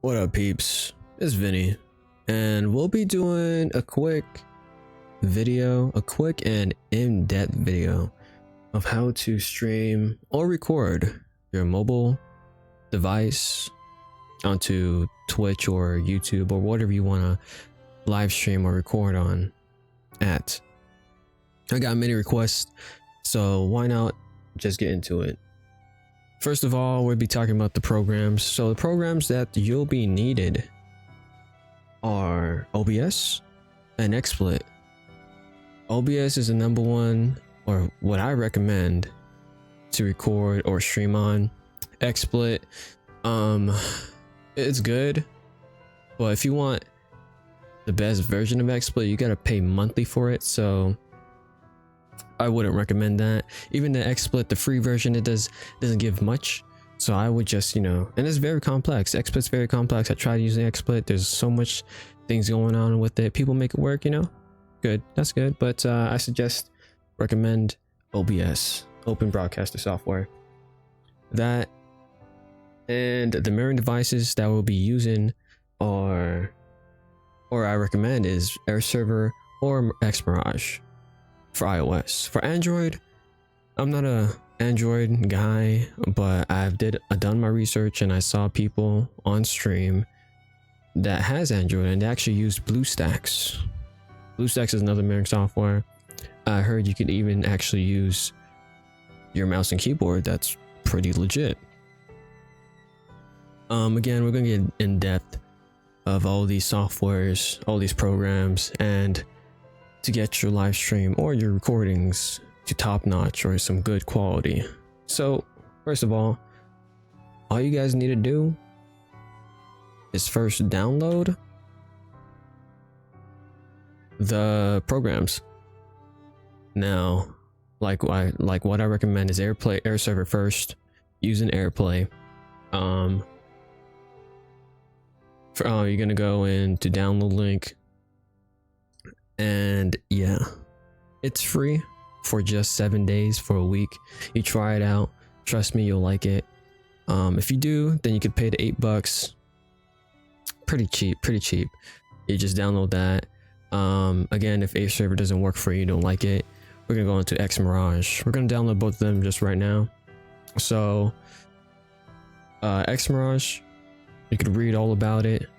What up, peeps? It's Vinny, and we'll be doing a quick and in-depth video of how to stream or record your mobile device onto Twitch or YouTube or whatever you want to live stream or record on at. I got many requests, so why not just get into it. First of all, we'll be talking about the programs. So the programs that you'll be needed are OBS and XSplit. OBS is the number one, or what I recommend to record or stream on. XSplit, it's good, but if you want the best version of XSplit, you gotta pay monthly for it, so I wouldn't recommend that. Even the XSplit, the free version, it doesn't give much, so I would just, and it's very complex. XSplit's very complex. I tried using XSplit. There's so much things going on with it. People make it work, good, that's good, but I recommend OBS, Open Broadcaster Software. That and the mirroring devices that we'll be using are, or I recommend, is Airserver or Mirage for iOS. For Android, I'm not a Android guy, but I've done my research and I saw people on stream that has Android and they actually use BlueStacks. BlueStacks is another mirroring software. I heard you could even actually use your mouse and keyboard. That's pretty legit. Again, we're gonna get in depth of all these softwares, all these programs, and to get your live stream or your recordings to top notch or some good quality. So first of all you guys need to do is first download the programs. Now, like what I recommend is Airserver first, using AirPlay. You're gonna go into download link, and yeah, it's free for just 7 days, for a week. You try it out, trust me, you'll like it. If you do, then you could pay the $8. Pretty cheap. You just download that. Again, if Airserver doesn't work for you, you don't like it, we're gonna go into Mirage. We're gonna download both of them just right now. So Mirage, you could read all about it.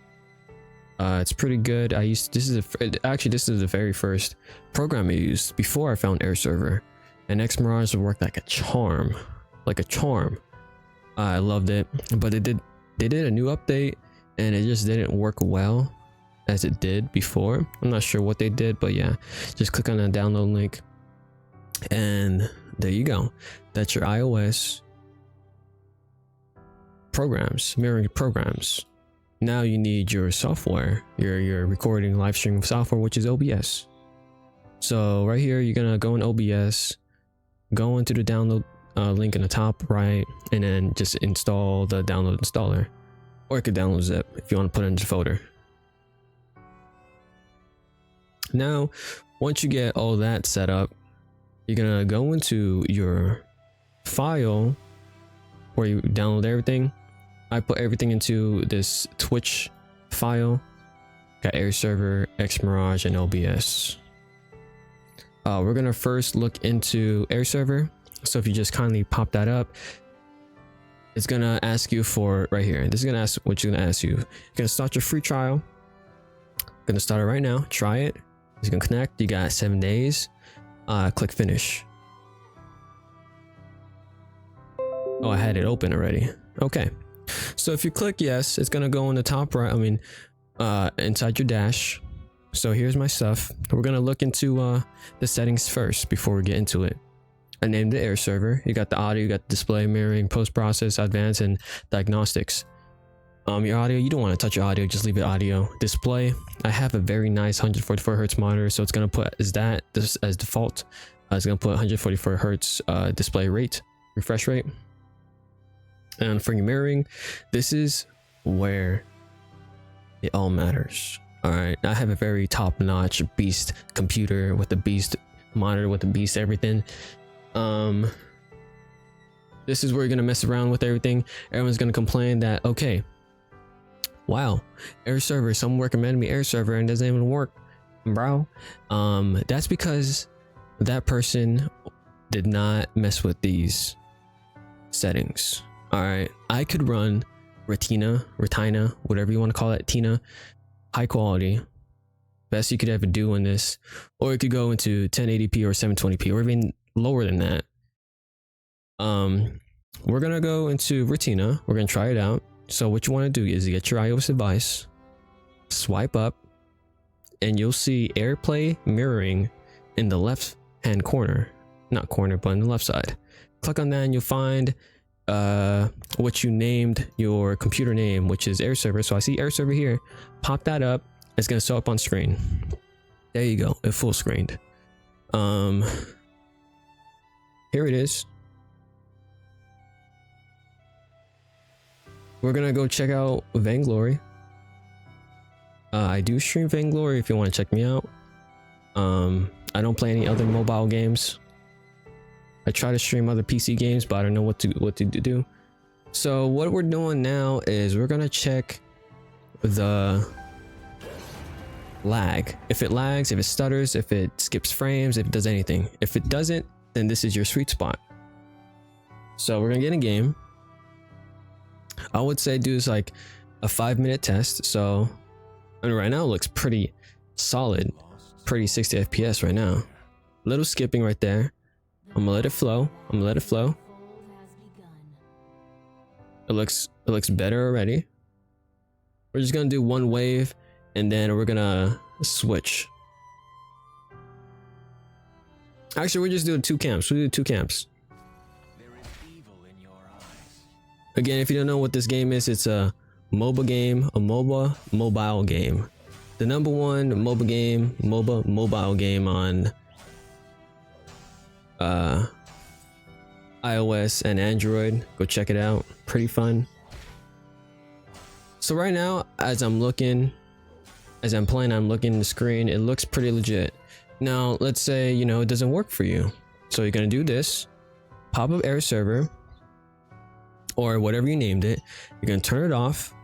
It's pretty good. This is the very first program I used before I found Airserver, and Mirage worked like a charm. I loved it, but they did a new update and it just didn't work well as it did before. I'm not sure what they did, but yeah, just click on the download link and there you go. That's your iOS programs, mirroring programs. Now you need your software, your recording live streaming software, which is OBS. So right here, you're gonna go in OBS, go into the download link in the top right, and then just install the download installer, or you could download zip if you want to put it in the folder. Now, once you get all that set up, you're gonna go into your file where you download everything. I put everything into this Twitch file. Got Airserver, Mirage, and OBS. We're gonna first look into Airserver. So if you just kindly pop that up, it's gonna ask you for right here. This is gonna ask what you're gonna ask you. You're gonna start your free trial. Gonna start it right now. Try it. It's gonna connect. You got 7 days. Click finish. Oh, I had it open already. Okay. So if you click yes, it's gonna go on the top right. Inside your dash. So here's my stuff. We're gonna look into the settings first before we get into it. I named it Airserver. You got the audio, you got the display, mirroring, post-process, advanced, and diagnostics. Your audio, you don't want to touch your audio, just leave it audio. Display, I have a very nice 144 hertz monitor, so it's gonna put this as default. It's gonna put 144 hertz display rate, refresh rate. And for your mirroring, this is where it all matters. All right, I have a very top-notch beast computer with the beast monitor, with the beast everything. This is where you're gonna mess around with everything. Everyone's gonna complain that, okay, wow, Airserver, someone recommended me Airserver and it doesn't even work, bro. That's because that person did not mess with these settings. All right, I could run Retina, whatever you want to call it, Tina, high quality, best you could ever do in this, or it could go into 1080p or 720p or even lower than that. We're gonna go into Retina. We're gonna try it out. So what you want to do is you get your iOS device, swipe up, and you'll see AirPlay mirroring in the left hand corner, not corner, but on the left side. Click on that and you'll find what you named your computer name, which is Airserver. So I see Airserver here. Pop that up. It's gonna show up on screen. There you go. It full screened. Here it is. We're gonna go check out Vainglory. I do stream Vainglory if you want to check me out. I don't play any other mobile games. I try to stream other PC games, but I don't know what to do. So what we're doing now is we're gonna check the lag. If it lags, if it stutters, if it skips frames, if it does anything. If it doesn't, then this is your sweet spot. So we're gonna get in game. I would say do this like a 5-minute test. So I mean, right now it looks pretty solid, pretty 60 FPS right now. Little skipping right there. I'm gonna let it flow. It looks better already. We're just gonna do one wave and then we're gonna switch. Actually, we're just doing 2 camps. We'll do 2 camps. Again, if you don't know what this game is, it's a MOBA game, a mobile game. The #1 mobile game on iOS and Android. Go check it out. Pretty fun. So right now, as I'm playing, I'm looking at the screen. It looks pretty legit. Now, let's say, you know, it doesn't work for you. So you're gonna do this. Pop up Airserver, or whatever you named it. You're gonna turn it off.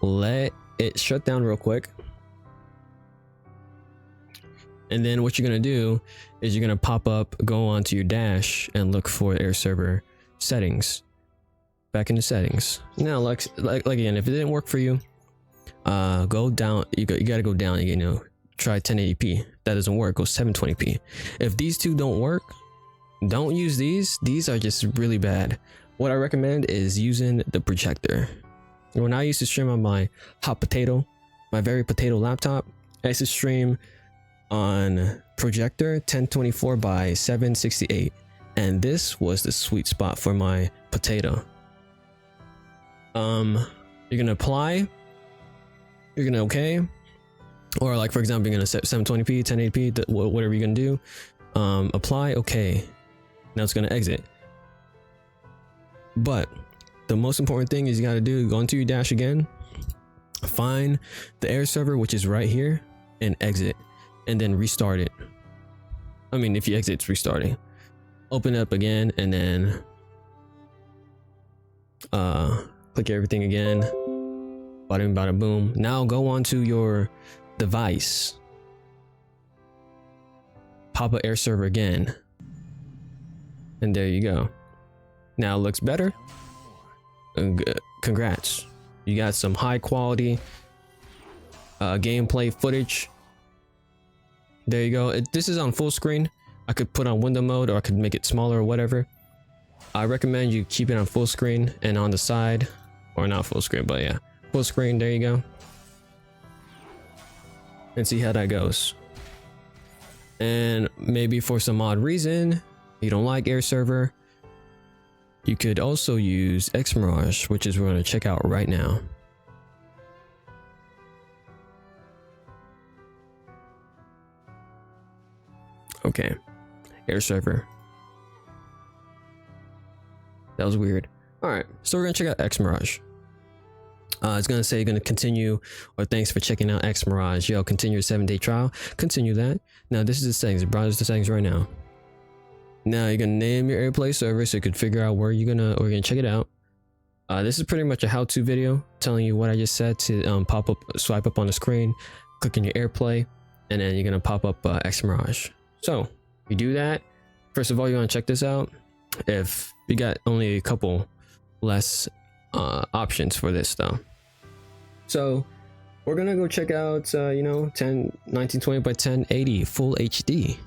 Let it shut down real quick. And then what you're gonna do is you're gonna go onto your dash and look for Airserver settings. Back into settings. Now, like again, if it didn't work for you, go down. You gotta go down. You know, try 1080p. If that doesn't work, go 720p. If these two don't work, don't use these. These are just really bad. What I recommend is using the projector. When I used to stream on my hot potato, my very potato laptop, I used to stream on projector 1024 by 768, and this was the sweet spot for my potato. You're gonna apply, you're gonna okay, or like for example, you're gonna set 720p, 1080p, whatever you're gonna do. Apply, okay. Now it's gonna exit. But the most important thing is you gotta do, go into your dash again, find the Airserver, which is right here, and exit, and then restart it. I mean, if you exit, it's restarting. Open it up again, and then click everything again. Bada bing, bada boom. Now go onto your device. Pop up Airserver again, and there you go. Now it looks better. Congrats, you got some high quality gameplay footage. There you go. This is on full screen. I could put on window mode, or I could make it smaller or whatever. I recommend you keep it on full screen, and on the side, or not full screen, but yeah, full screen. There you go, and see how that goes. And maybe for some odd reason you don't like Airserver, you could also use Mirage, which is we're going to check out right now. Okay, Airserver. That was weird. All right, so we're gonna check out Mirage. It's gonna say you're gonna continue, or thanks for checking out Mirage. Yo, continue your 7-day trial. Continue that. Now this is the settings. Browse the settings right now. Now you're gonna name your AirPlay server so you could figure out where you're gonna check it out. This is pretty much a how-to video telling you what I just said to swipe up on the screen, click in your AirPlay, and then you're gonna pop up Mirage. So you do that. First of all, you want to check this out. If you got only a couple less options for this though. So we're gonna go check out 1920 by 1080 full HD.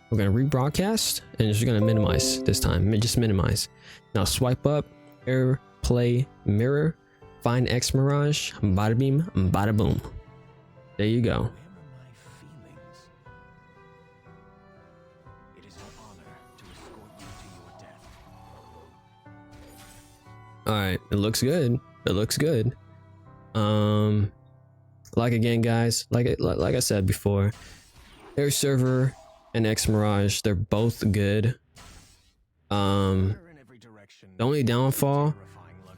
We're gonna rebroadcast and just gonna minimize this time. Just minimize. Now swipe up, AirPlay mirror, find Mirage, bada beam, bada boom. There you go. All right, it looks good. It looks good. Like again, guys, like I said before, Airserver and Mirage, they're both good. The only downfall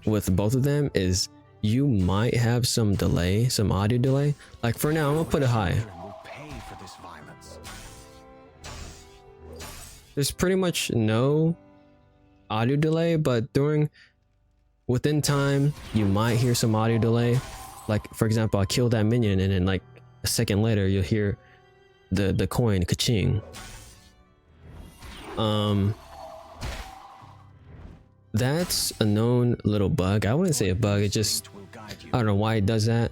with both of them is you might have some delay, some audio delay. Like for now, I'm gonna put it high. There's pretty much no audio delay, but within time, you might hear some audio delay. Like for example, I kill that minion and then like a second later, you'll hear the coin ka-ching. That's a known little bug. I wouldn't say a bug, it just, I don't know why it does that,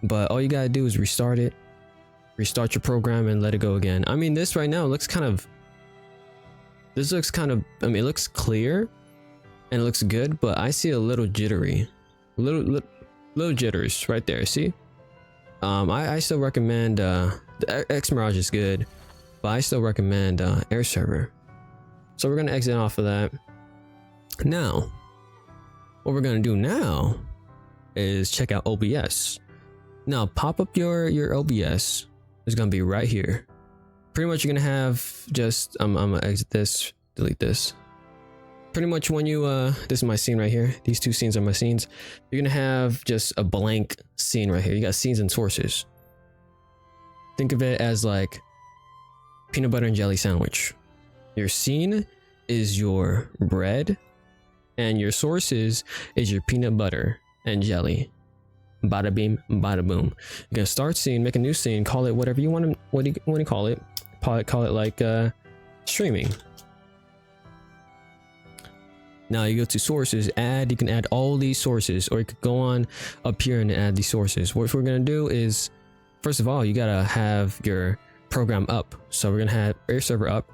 but all you gotta do is restart it, restart your program and let it go again. I mean, this right now looks kind of, I mean, it looks clear and it looks good, but I see a little jittery, little jitters right there. See, I still recommend the Mirage is good, but I still recommend Airserver. So we're gonna exit off of that. Now, what we're gonna do now is check out OBS. Now, pop up your OBS. It's gonna be right here. Pretty much, you're gonna have just I'm gonna exit this, delete this. Pretty much when you this is my scene right here. These two scenes are my scenes. You're gonna have just a blank scene right here. You got scenes and sources. Think of it as like peanut butter and jelly sandwich. Your scene is your bread, and your sources is your peanut butter and jelly. Bada beam, bada boom. You're gonna start scene, make a new scene, call it whatever you want to. What do you call it? Call it like streaming. Now you go to sources, add. You can add all these sources, or you could go on up here and add these sources. What we're gonna do is, first of all, you gotta have your program up. So we're gonna have Airserver up.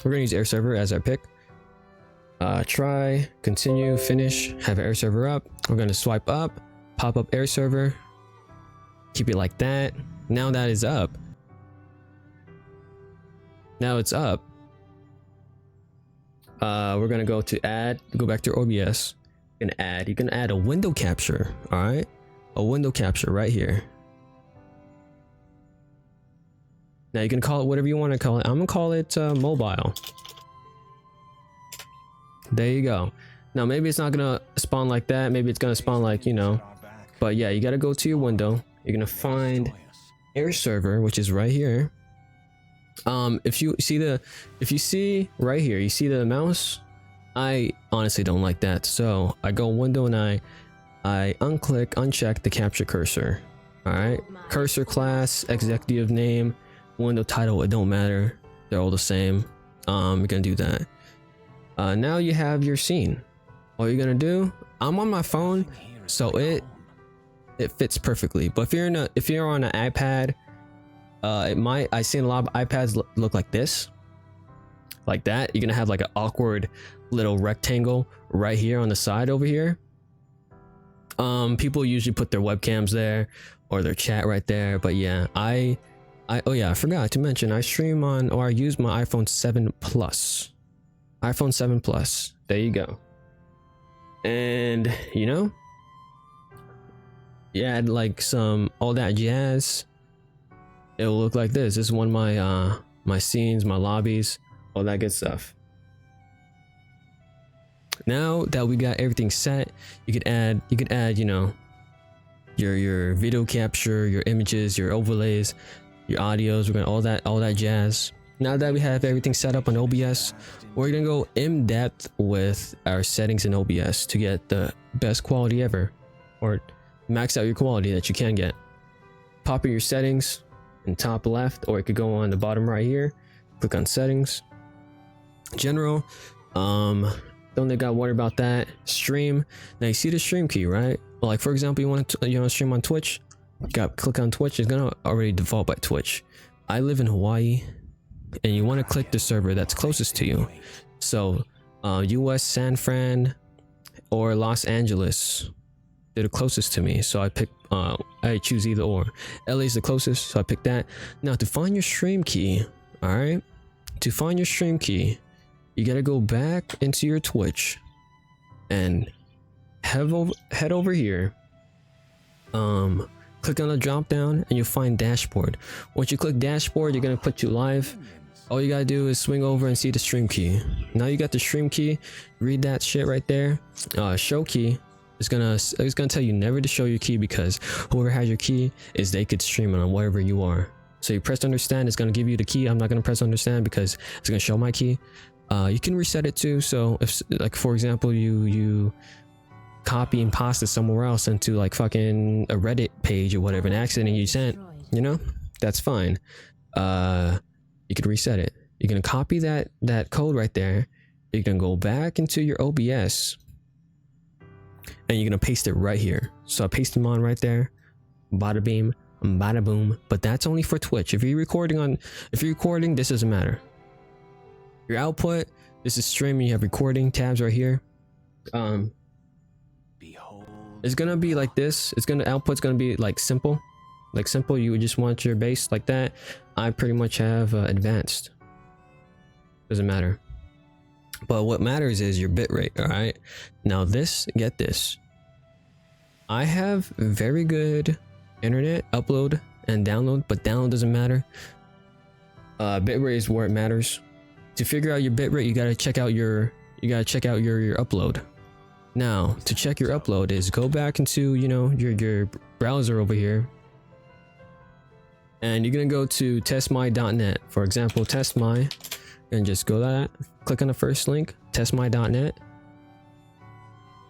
We're gonna use Airserver as our pick. Try, continue, finish, have Airserver up. We're gonna swipe up, pop up Airserver, keep it like that. Now that is up. Now it's up. We're gonna go to add, go back to OBS and add. You can add a window capture. All right, a window capture right here. Now you can call it whatever you want to call it. I'm gonna call it mobile. There you go. Now maybe it's not gonna spawn like that. Maybe it's gonna spawn like, you know, but yeah, you gotta go to your window. You're gonna find Airserver, which is right here. If you see right here, you see the mouse. I honestly don't like that, so I go window and I uncheck the capture cursor. All right, cursor class, executive name, window title, it don't matter, they're all the same. You're gonna do that. Now you have your scene. All you're gonna do, I'm on my phone, so it fits perfectly. But if you're on an iPad, I seen a lot of iPads look like this, like that. You're gonna have like an awkward little rectangle right here on the side over here. People usually put their webcams there or their chat right there, but yeah, oh yeah, I forgot to mention I stream on, or I use my iPhone 7 Plus. iPhone 7 Plus. There you go. And you know, you add like some all that jazz. It will look like this. This is one of my scenes, my lobbies, all that good stuff. Now that we got everything set, you could add, you know, your video capture, your images, your overlays, your audios. We're gonna all that jazz. Now that we have everything set up on OBS, we're gonna go in depth with our settings in OBS to get the best quality ever, or max out your quality that you can get. Pop in your settings in top left, or it could go on the bottom right here. Click on settings, general. Don't got to worry about that. Stream. Now you see the stream key, right? Like for example, you want to stream on Twitch. Click on Twitch. It's gonna already default by Twitch. I live in Hawaii, and you want to click the server that's closest to you. So US San Fran or Los Angeles, they're the closest to me, so I pick I choose either or. LA is the closest, so I pick that. Now to find your stream key, all right, to find your stream key, you gotta go back into your Twitch and head over here, click on the drop down, and you'll find dashboard. Once you click dashboard, you're gonna put you live. All you gotta do is swing over and see the stream key. Now you got the stream key. Read that shit right there. Show key is it's gonna tell you never to show your key, because whoever has your key is they could stream it on wherever you are. So you press understand, it's gonna give you the key. I'm not gonna press understand because it's gonna show my key. You can reset it too. So if, like for example, you copy and paste it somewhere else into like fucking a Reddit page or whatever, an accident you sent, you know, that's fine. You can reset it. You're gonna copy that code right there. You're gonna go back into your OBS and you're gonna paste it right here. So I paste them on right there. Bada beam, bada boom. But that's only for Twitch. If you're recording, this doesn't matter. Your output, this is streaming. You have recording tabs right here. It's gonna be like this. Output's gonna be like simple. Like simple, you would just want your base like that. I pretty much have advanced. Doesn't matter. But what matters is your bitrate, all right? Now get this. I have very good internet upload and download, but download doesn't matter. Bitrate is where it matters. To figure out your bitrate, you gotta check out your upload. Now, to check your upload is go back into, you know, your browser over here. And you're gonna go to testmy.net. For example, testmy, and just go that, click on the first link, testmy.net.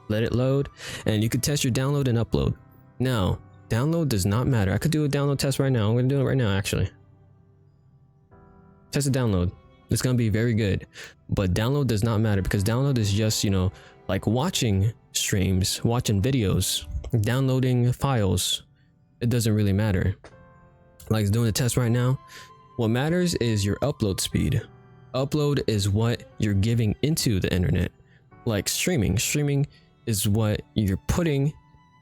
Let it load, and you can test your download and upload. Now, download does not matter. I could do a download test right now. I'm gonna do it right now, actually. Test the download. It's gonna be very good. But download does not matter, because download is just, you know, like watching streams, watching videos, downloading files. It doesn't really matter. Like it's doing the test right now. What matters is your upload speed. Upload is what you're giving into the internet. Like streaming is what you're putting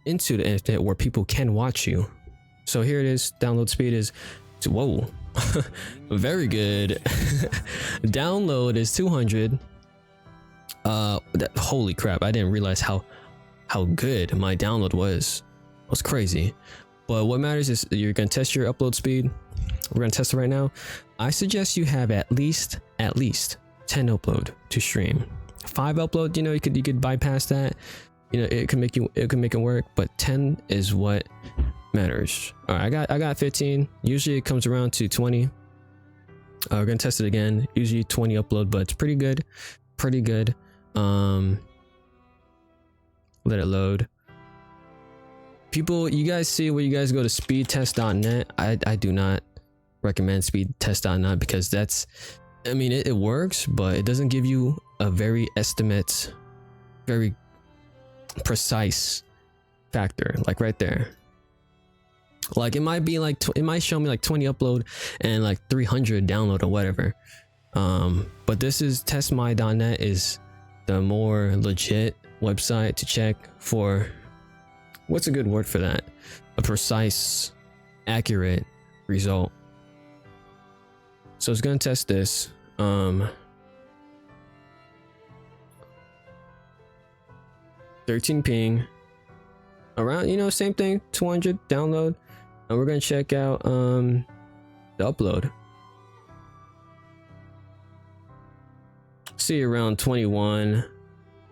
into the internet where people can watch you. So here it is. Download speed is, whoa, very good. Download is 200. Holy crap, I didn't realize how good my download was. It was crazy. But what matters is you're gonna test your upload speed. We're gonna test it right now. I suggest you have at least 10 upload to stream. 5 upload, you know, you could bypass that. You know, it can make it work, but 10 is what matters. All right, I got 15. Usually it comes around to 20. We're gonna test it again. Usually 20 upload, but it's pretty good. Let it load. People, you guys see where you guys go to speedtest.net. I do not recommend speedtest.net because that's, I mean, it works, but it doesn't give you a very precise factor, like right there. Like it might be like, it might show me like 20 upload and like 300 download or whatever. But this is testmy.net is the more legit website to check for, what's a good word for that? A precise, accurate result. So it's gonna test this. 13 ping. Around, you know, same thing, 200 download. And we're gonna check out the upload. See around 21.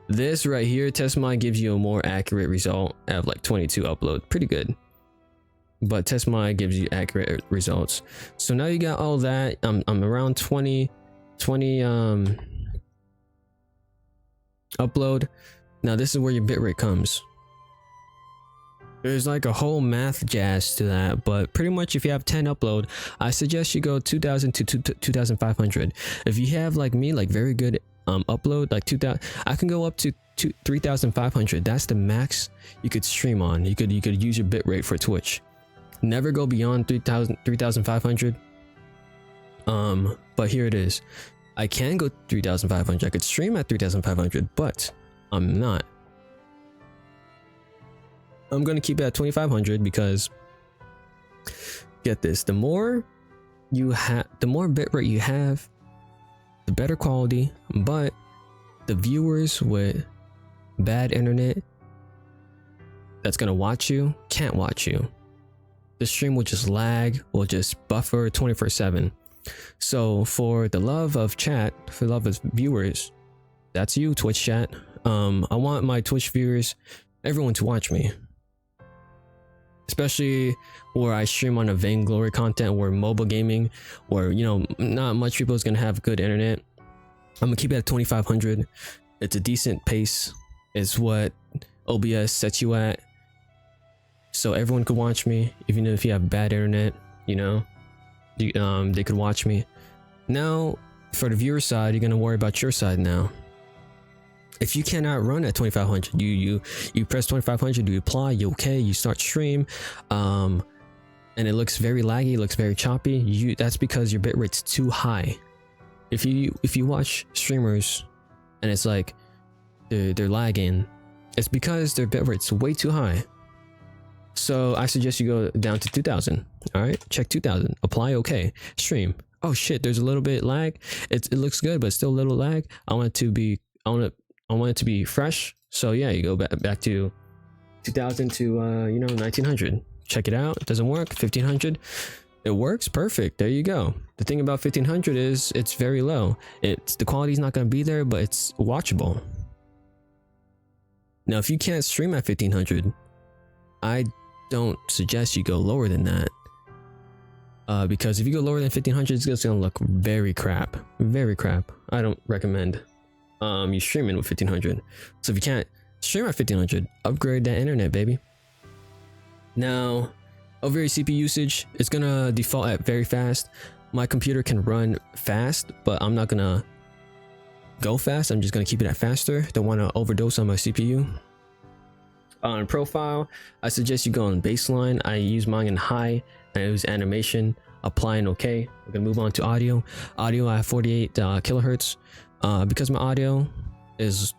This right here, testmy gives you a more accurate result of like 22 upload. Pretty good. but test my gives you accurate results. So now you got all that. I'm around 20 upload. Now this is where your bitrate comes. There's like a whole math jazz to that, but pretty much if you have 10 upload, I suggest you go 2000 to 2500. If you have like me, like very good upload, like 2000, I can go up to 3500. That's the max you could stream on. You could use your bitrate for Twitch. Never go beyond 3500. But here it is. I can go 3500. I could stream at 3500, but I'm not. I'm gonna keep it at 2500 because, get this, the more bitrate you have, the better quality, but the viewers with bad internet that's gonna watch you can't watch you. The stream will just lag, will just buffer 24/7. So for the love of chat, for the love of viewers, that's you, Twitch chat. I want my Twitch viewers, everyone to watch me. Especially where I stream on a Vainglory content, where mobile gaming, where, you know, not much people is gonna have good internet. I'm gonna keep it at 2500. It's a decent pace. It's what OBS sets you at. So everyone could watch me, even if you have bad internet, you know, they could watch me. Now, for the viewer side, you're gonna worry about your side now. If you cannot run at 2500, you press 2500, you apply, you okay, you start stream, and it looks very laggy, it looks very choppy. That's because your bitrate's too high. If you watch streamers and it's like they're lagging, it's because their bitrate's way too high. So I suggest you go down to 2000. All right, check 2000, apply, okay, stream. Oh shit, there's a little bit lag. It looks good, but still a little lag. I want it to be fresh. So yeah, you go back to 2000 to 1900. Check it out. It doesn't work. 1500. It works. Perfect. There you go. The thing about 1500 is it's very low. The quality's not going to be there, but it's watchable. Now, if you can't stream at 1500, I don't suggest you go lower than that. Because if you go lower than 1500, it's just going to look very crap. Very crap. I don't recommend you streaming with 1500. So if you can't stream at 1500, upgrade that internet, baby. Now, over your CPU usage, it's gonna default at very fast. My computer can run fast, but I'm not gonna go fast. I'm just gonna keep it at faster. Don't want to overdose on my CPU. On profile, I suggest you go on baseline. I use mine in high. I use animation, applying okay. We're gonna move on to audio. Audio, I have 48 kilohertz. Because my audio is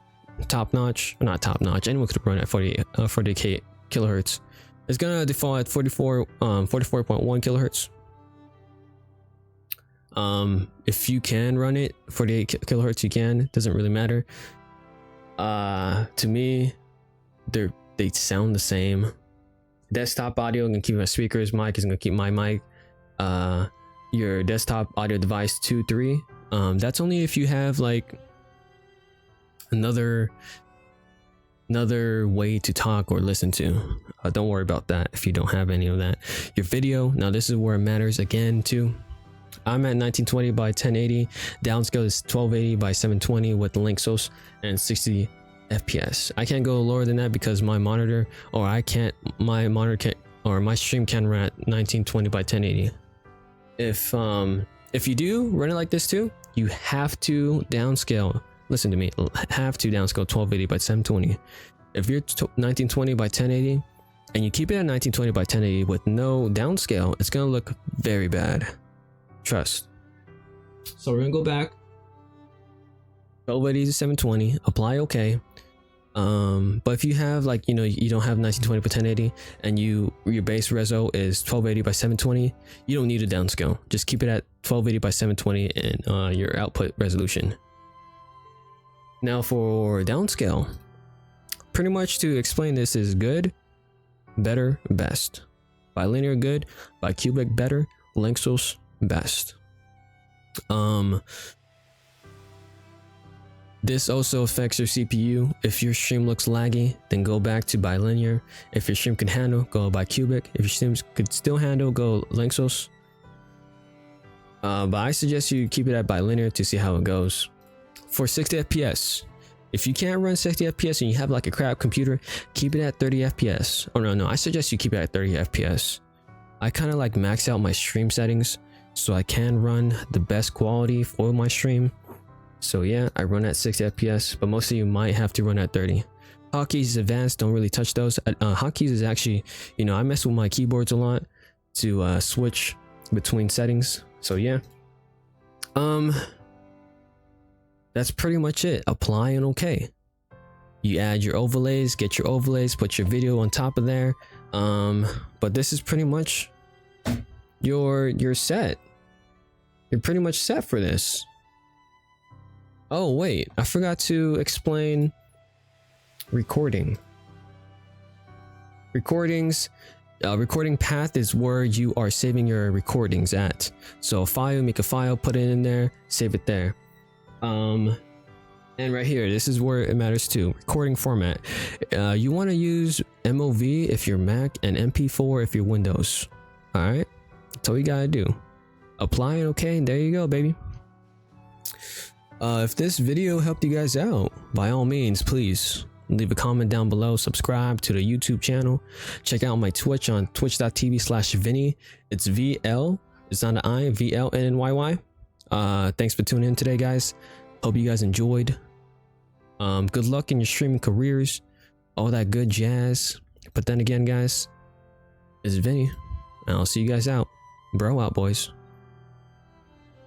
top notch, not top notch, anyone could run at 40k kilohertz. It's gonna default at 44.1 kilohertz. If you can run it 48 kilohertz, you can. It doesn't really matter. To me, they sound the same. Desktop audio, I'm gonna keep my speakers. Mic is gonna keep my mic. Your desktop audio device 2-3. That's only if you have like another way to talk or listen to. Don't worry about that if you don't have any of that. Your video, now this is where it matters again too. I'm at 1920 by 1080. Downscale is 1280 by 720 with link source and 60 FPS. I can't go lower than that because my monitor, or my stream can run at 1920 by 1080. If you do run it like this too, you have to downscale. Listen to me, have to downscale 1280 by 720. If you're 1920 by 1080 and you keep it at 1920 by 1080 with no downscale, it's gonna look very bad. Trust. So we're gonna go back. 1280 to 720, apply okay. But if you have like, you don't have 1920 by 1080 and your base reso is 1280 by 720, you don't need a downscale. Just keep it at 1280 by 720 and your output resolution. Now for downscale, pretty much to explain this is good, better, best. Bilinear good, bicubic better, link source best. This also affects your CPU. If your stream looks laggy, then go back to bilinear. If your stream can handle, go bicubic. If your stream could still handle, go Lanczos. But I suggest you keep it at bilinear to see how it goes. For 60 FPS, if you can't run 60 FPS and you have like a crap computer, keep it at 30 FPS. Oh no, I suggest you keep it at 30 FPS. I kind of like max out my stream settings so I can run the best quality for my stream. So yeah, I run at 60 FPS, but most of you might have to run at 30. Hotkeys advanced, don't really touch those. Hotkeys is actually, you know, I mess with my keyboards a lot to switch between settings. So yeah, that's pretty much it. Apply and okay. You add your overlays, get your overlays, put your video on top of there. But this is pretty much your set. You're pretty much set for this. Oh wait, I forgot to explain recording. Recording path is where you are saving your recordings at. So file, make a file, put it in there, save it there. And right here, this is where it matters too. Recording format. You want to use MOV if you're Mac and MP4 if you're Windows. All right, that's all you gotta do. Apply it, okay, there you go, baby. If this video helped you guys out, by all means, please leave a comment down below, subscribe to the YouTube channel, check out my Twitch on twitch.tv/Vinny. It's VL, it's not an I, VLNNYY. Thanks for tuning in today, guys. Hope you guys enjoyed. Good luck in your streaming careers, all that good jazz. But then again, guys, it's Vinny, and I'll see you guys out. Bro out, boys.